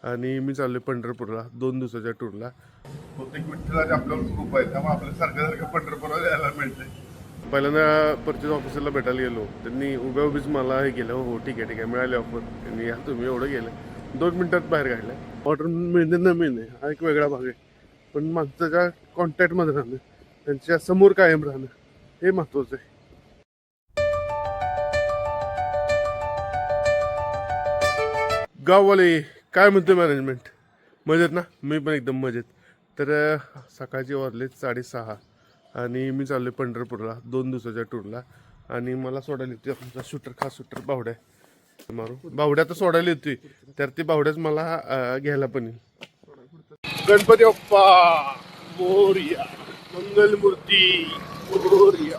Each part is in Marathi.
आणि मी चाललोय पंढरपूरला 2 दिवसाच्या टूरला. बहुतेक विठ्ठलाचे आपल्यावर ग्रुप आहे, त्यामुळे आपल्या सारखं पंढरपूरला यायला मिळते. पहिल्यांदा परचेस ऑफिसरला भेटायला गेलो, त्यांनी उभ्या उभीच मला हे केलं. हो ठीक आहे मिळाली ऑफर. त्यांनी या तुम्ही एवढं गेलं 2 मिनिटात बाहेर काढलं. ऑर्डर मिळणे न मिळणे हा एक वेगळा भाग आहे, पण मागच्या कॉन्टॅक्टमध्ये राहणं, त्यांच्या समोर कायम राहणं हे महत्त्वाचं आहे. गाववाले काय म्हणतो मॅनेजमेंट? मजेत ना? मी पण एकदम मजेत. तर सकाळचे वाजले 6:30 आणि मी चाललो आहे पंढरपूरला 2 दिवसाच्या टूरला. आणि मला सोडायला येते आमचा खास शूटर बावड्या मारू. बावड्या तर सोडायला येतोय, तर ती बावड्याच मला घ्यायला पण येईल. गणपती बाप्पा मोरया, मंगलमूर्ती मोरया,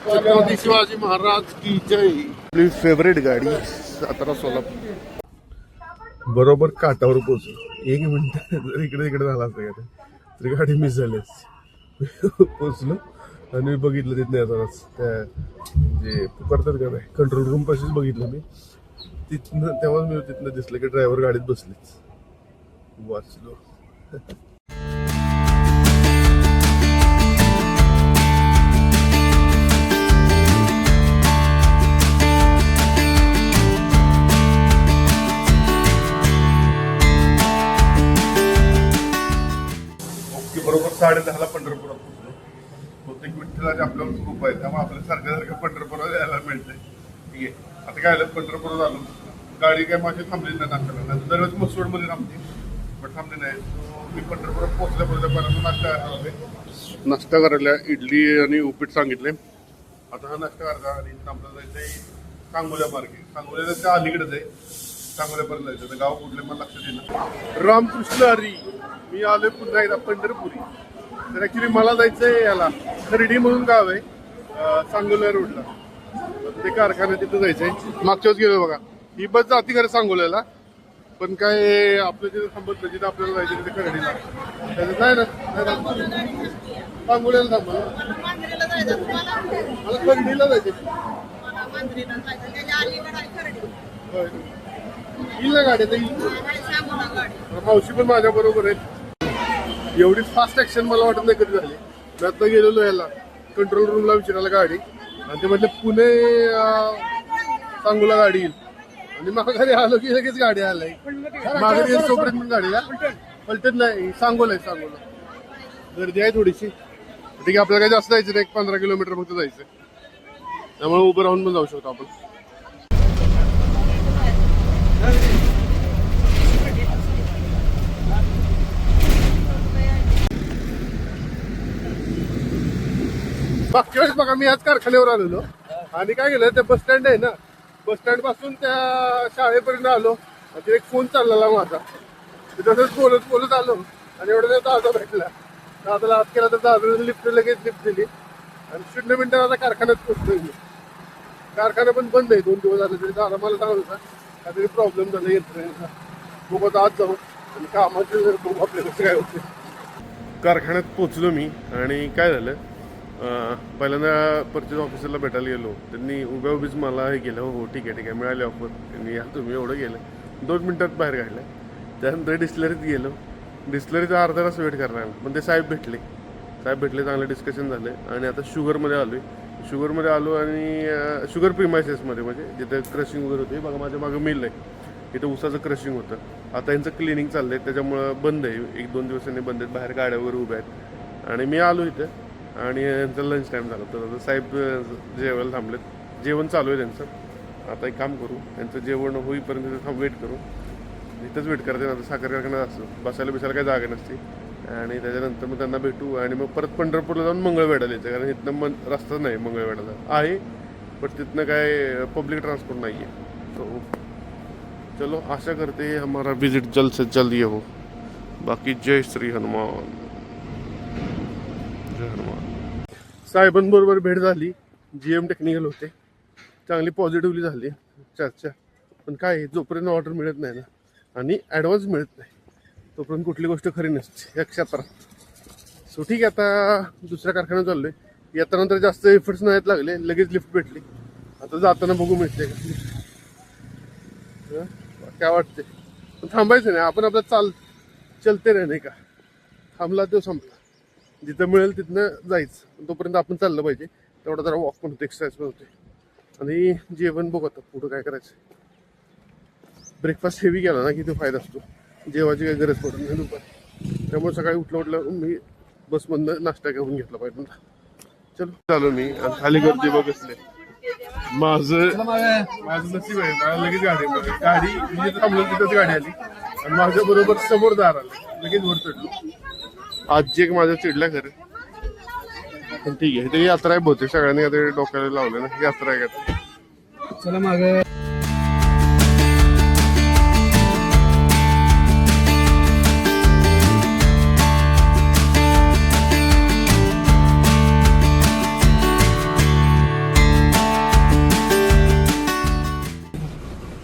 छत्रपती शिवाजी महाराज की जय. आपली फेवरेट गाडी सातारा सोलापूर. बरोबर काटावर पोहोचलो. 1 मिनिट जर इकडे तिकडे झाला असता का तरी गाडी मिस झाली. पोचलो आणि बघितलं तिथं येतानाच त्या जे पुकारतात का नाही कंट्रोल रूम पाशीच बघितलं मी. तिथनं तेव्हाच मी तिथनं दिसलं की ड्रायव्हर गाडीत बसलेच. वाचलो. बरोबर 10:30 पंढरपुरात पोहोचलो. बहुतेक विठ्ठलाचे आपल्यावर ग्रुप आहे, त्यामुळे आपल्या सारखं पंढरपुरात यायला मिळते. ठीक आहे, आता काय झालं पंढरपुरात आलो. गाडी काय माझी थांबली नाही नाश्त्याला. दरवेळेस मसवडमध्ये थांबते, पण थांबली नाही. मी पंढरपुरात पोहोचल्यापर्यंत नाश्ता करायला इडली आणि उपीट सांगितले. आता हा नाश्ता करायचा आणि आपल्याला जायचं आहे सांगोल्या मार्गे. सांगोल्याला त्या अलीकडेच आहे, सांगोल्यापर्यंत जायचं. तर गाव कुठले मला लक्षात येईल. रामकृष्ण हरी. मी आलोय पुन्हा एकदा पंढरपुरी. तर ऍक्च्युली मला जायचंय याला खर्डी म्हणून गाव आहे सांगोला रोडला. ते कारखाना तिथं जायचंय. मागच्या वेळेस गेलो बघा. ही बस जाती खरं सांगोल्याला, पण काय आपलं जिथे थांबत जिथे आपल्याला जायचं तिथे खर्डीला नाही ना. सांगोल्याला थांबलं मला खर्डीला जायचं. येईल ना गाडी आता. मावशी पण माझ्या बरोबर आहे. एवढी फास्ट ऍक्शन मला वाटत नाही कधी झाली. मी आता गेलेलो याला कंट्रोल रूमला विचारायला गाडी, आणि ते म्हटलं पुणे सांगोला गाडी येईल. आणि माघारी आलो की लगेच गाडी आलाय. माघारी तोपर्यंत गाडीला पलटत नाही. सांगोला आहे, सांगोला गर्दी आहे थोडीशी. ठीक आहे, आपल्याला काही जास्त जायचं नाही, 15 किलोमीटर फक्त जायचं, त्यामुळे उभं राहून पण जाऊ शकतो आपण. मागच्या वेळेस बघा मी आज कारखान्यावर आलेलो आणि काय केलं, ते बस स्टँड आहे ना, बस स्टँड पासून त्या शाळेपर्यंत आलो. आणि एक फोन चाललेला माझा, तसंच बोलत बोलत आलो आणि एवढं दादा भेटला. दादाला हात केला तर दादा लिफ्ट लगेच लिफ्ट दिली आणि 0 मिनिटात आता कारखान्यात पोहोचतोय मी. कारखाना पण बंद आहे 2 दिवस झाले तरी. दादा मला सांगत होता काहीतरी प्रॉब्लेम झाला यंत्रणेचा. बघत आज जाऊ आणि कामाचे बघू आपल्याला कसं काय होते. कारखान्यात पोचलो मी आणि काय झालं, पहिल्यांदा परचेस ऑफिसरला भेटायला गेलो. त्यांनी उभ्या उभीच मला हे केलं. हो ठीक आहे मिळाली ऑफर. त्यांनी या तुम्ही एवढं गेलं 2 मिनिटात बाहेर काढलं. त्यानंतर डिस्टिलरीत गेलो. डिस्टिलरीचा अर्धा तास वेट करणार, पण ते साहेब भेटले. चांगलं डिस्कशन झालं आणि आता शुगरमध्ये आलो आहे. शुगरमध्ये आलो आणि शुगर प्रिमायसेसमध्ये, म्हणजे जिथे क्रशिंग वगैरे होते बघा. माझ्या मागं मिल आहे, इथं ऊसाचं क्रशिंग होतं. आता यांचं क्लिनिंग चाललं आहे, त्याच्यामुळं बंद आहे. 1-2 दिवसांनी बंद आहेत. बाहेर गाड्या वगैरे उभ्या आहेत आणि मी आलो इथं आणि यांचा लंच टाईम झाला. तर साहेब जेवायला थांबलेत. जेवण चालू आहे त्यांचं. आता एक काम करू, त्यांचं जेवण होईपर्यंत वेट करू. इथंच वेट करते ना, आता साखर कारखान्यात असं बसायला काही जागा नसते. आणि त्याच्यानंतर मग त्यांना भेटू आणि मग परत पंढरपूरला जाऊन मंगळवेढाला यायचं. कारण इथनं रस्ता नाही मंगळवेढाला आहे, पण तिथनं काय पब्लिक ट्रान्सपोर्ट नाही आहे. तो चलो, आशा करते हमारा विजिट जल्द से जल्द ये हो. बाकी जय श्री हनुमान, जय हनुमान. साहेबांबरोबर भेट झाली. GM टेक्निकल होते, चांगली पॉझिटिव्हली झाली चर्चा. पण काय, जोपर्यंत ऑर्डर मिळत नाही ना आणि ॲडव्हान्स मिळत नाही तोपर्यंत कुठली गोष्ट खरी नसते या क्षेत्रात. सो ठीक आहे, आता दुसऱ्या कारखान्यात चाललोय. येतानंतर जास्त एफर्ट्स नाहीत लागले, लगेच लिफ्ट भेटली. आता जाताना बघू मिळते काय वाटते. थांबायचं नाही, आपण आपलं चलते नाही का, थांबला तो संपला. जिथं मिळेल तिथनं जायचं, तोपर्यंत आपण चाललं पाहिजे. तेवढा जरा वॉक पण होते, एक्सरसाइज पण होते. आणि जेवण बघ आता पुढं काय करायचं. ब्रेकफास्ट हेवी केला ना की तो फायदा असतो, जेवायची काही गरज पडत नाही दुपारी. त्यामुळे सकाळी उठलं मी बसमधनं नाश्ता घेऊन घेतला पाहिजे. चलो चालू मी आणि खाली गर्दी बघितले. माझं नशीब आहे, मला लगेच गाडी मी थांबलो तिथंच गाडी आली आणि माझ्या बरोबर समोर दार आलं, लगेच वर चढलो. आजी एक माझ्या चिडल्या खरं, पण ठीक आहे. ते यात्रा आहे बहुतेक, सगळ्यांनी आता डोक्याला लावलं ना, यात्रा आहे का. चला मागे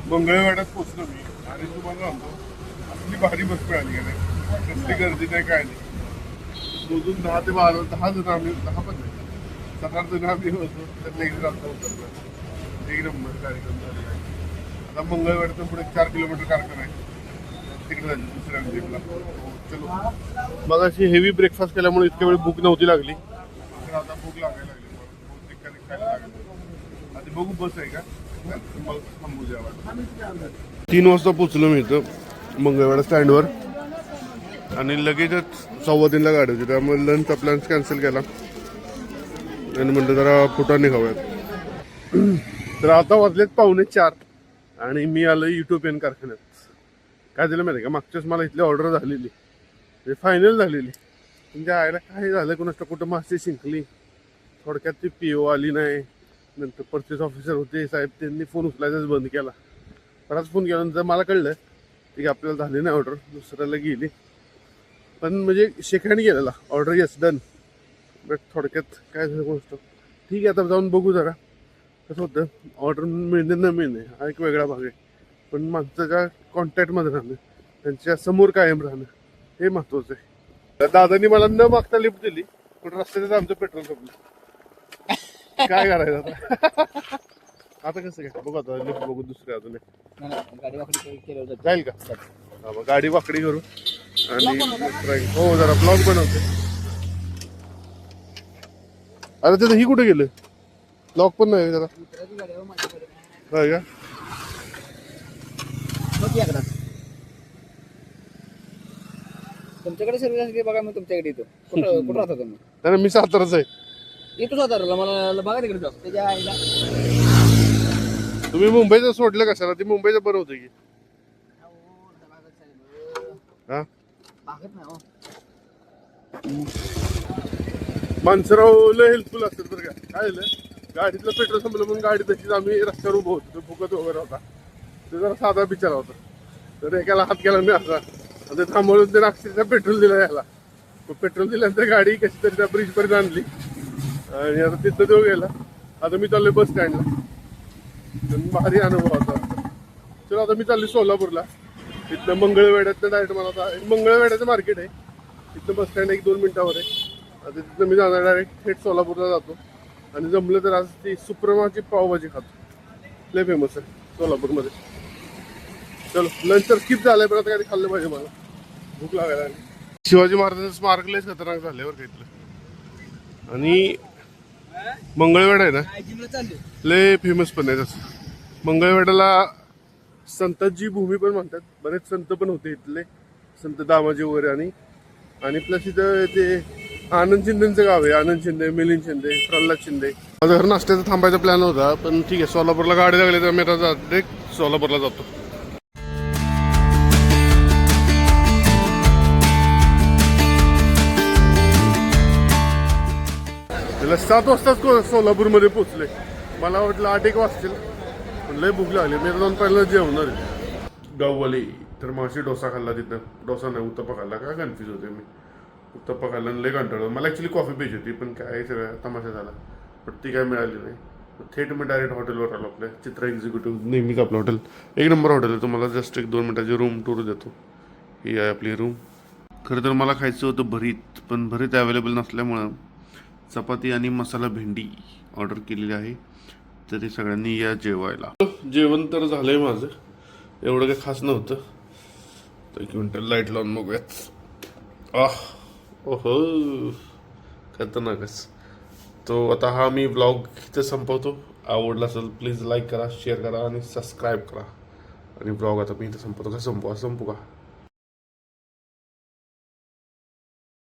मंगळवेढ्यात पोचलो मी आणि तुम्हाला सांगतो आपली भारी बस मिळाली का नाही, कसली गर्दी नाही काय नाही. मोजून 10 ते 12 10 जण आम्ही, 10 पण नाही 7-8 जण आम्ही होतो. तर नेक्स्ट रास्ता उतरला, एक नंबर कार्यक्रम झालेला आहे. आता मंगळवेढ्यातून पुढे 4 किलोमीटर कारखाना आहे, तिकडे जायचं दुसऱ्या जिमला. चलो मग अशी हेवी ब्रेकफास्ट केल्यामुळे इतक्या वेळ भूक नव्हती लागली, तर आता भूक लागायला लागली. बहुतेक काही खायला लागेल. आधी बघू बस आहे का, मग थांबू जेवायला. 3 वाजता पोचलो मी इथं मंगळवेढा स्टँडवर आणि लगेचच 2:15ला गाडी होती. त्यामुळे लंचचा प्लॅन कॅन्सल केला आणि म्हणलं जरा फुटाणे खाऊयात. तर आता वाजलेत 3:45 आणि मी आलो युटोपियन कारखान्यात. काय झालं माहिती का, मागच्याच मला इथली ऑर्डर झालेली, म्हणजे फायनल झालेली. म्हणजे आयला काय झालं कोणाष्ट, कुठं मासे शिंकली. थोडक्यात ती PO आली नाही. नंतर परचेस ऑफिसर होते साहेब, त्यांनी फोन उचलायचाच बंद केला. परत फोन केल्यानंतर मला कळलं की आपल्याला झाली नाही ऑर्डर, दुसऱ्याला गेली. पण म्हणजे शेकहँड गेलेला ऑर्डर, येस डन. बट थोडक्यात काय झालं गोष्ट, ठीक आहे आता जाऊन बघू जरा कसं होतं. ऑर्डर मिळणे न मिळणे हा एक वेगळा भाग आहे, पण माणसाच्या कॉन्टॅक्टमध्ये राहणं, त्यांच्या समोर कायम राहणं हे महत्त्वाचं आहे. दादानी मला न मागता लिफ्ट दिली, पण रस्त्यातच आमचं पेट्रोल संपलं. काय करायचं आता. आता कसं काय बघू, आता लिफ्ट बघू दुसरे अजून गाडी वाकडी केलं जाईल का. गाडी वाकडी करू आणि हो जरा ब्लॉग बनवते. अरे त्याचं ही कुठे गेलं, ब्लॉग पण नाही जरा काय का. तुमच्याकडे सर्व्हिस बघा, मग तुमच्याकडे येतो. कुठं राहता तुम्ही. नाही मी साताराच आहे. येतो साताराला, मला बघा तिकडे जाऊ त्याच्या आईला. तुम्ही मुंबईचं सोडलं कशाला, ती मुंबईचं बरं होतं की. हा माणसराव लय हेल्पफुल असतात बरं का. काय झालं, गाडीतलं पेट्रोल संपलं म्हणून गाडी तशीच आम्ही रस्त्यावर उभं होतो, फुकत वगैरे होता. ते जरा साधा बिचारा होता, तर एकाला हात केला मी असा, आणि ते थांबवून ते अक्षरशः पेट्रोल दिलं याला. पेट्रोल दिल्यानंतर गाडी कशी तरी त्या ब्रिजपर्यंत आणली आणि आता तिथं तो गेला. आता मी चाललोय बस स्टँडला, भारी अनुभव होता. चलो आता मी चाललोय सोलापूरला. तिथनं मंगळवेढ्यातनं डायरेक्ट मला आता मंगळवेढ्याचं मार्केट आहे, तिथनं बस स्टँड 1-2 मिनिटावर आहे. आता तिथनं मी जाणार डायरेक्ट थेट सोलापूरला जातो. आणि जमलं तर आज ती सुप्रमाची पावभाजी खातो, लय फेमस आहे सोलापूरमध्ये. चलो लंच तर स्किप झालंय, पण आता काही खाल्लं पाहिजे, मला भूक लागायला लागली. शिवाजी महाराजांचं स्मारक लयच खतरनाक झाल्यावर घेतलं. आणि मंगळवेढा आहे ना लय फेमस पण आहे तसं. मंगळवेढ्याला संतांची भूमी पण म्हणतात, बरेच संत पण होते इथले, संत दामाजी वगैरे. आणि प्लस इथं ते आनंद शिंदेचं गाव आहे, आनंद शिंदे, मिलिंद शिंदे, प्रल्हाद शिंदे. माझं घर नाश्त्याचा थांबायचा प्लॅन होता, पण ठीक आहे सोलापूरला गाडी लागली तर मी आता डायरेक्ट सोलापूरला जातो. त्याला 7 वाजताच सोलापूरमध्ये पोचले. मला वाटलं 8-1 वाजतील, पण लय भूक लागली. मी जाऊन पहिलं जेवणार गाववाली. तर माशी डोसा खाल्ला तिथं, डोसा नाही उत्तप्पा खाल्ला. काय कन्फ्यूज होते मी, उत्तप्पा खाल्ला लय कंटाळलो. मला ॲक्च्युली कॉफी पाहिजे होती, पण काय सगळं तमाशा झाला, पण ती काय मिळाली नाही. थेट मी डायरेक्ट हॉटेलवर आलो. आपल्या चित्रा एक्झिक्युटिव्ह नेहमीच आपलं हॉटेल, एक नंबर हॉटेल आहे. तुम्हाला जस्ट 1-2 मिनिटाची रूम टूर देतो. ही आहे आपली रूम. खरं तर मला खायचं होतं भरीत, पण भरीत अवेलेबल नसल्यामुळं चपाती आणि मसाला भेंडी ऑर्डर केलेली आहे. तरी सगळ्यांनी या जेवायला. जेवण तर झालंय माझं, एवढं काही खास नव्हतं. तर एक मिनिट लाईट लावून बघूयात. ओहो खतरनाकच. तो आता हा मी ब्लॉग इथं संपवतो. आवडला असेल प्लीज लाईक करा, शेअर करा आणि सबस्क्राईब करा. आणि ब्लॉग आता मी इथं संपवतो. का संपू का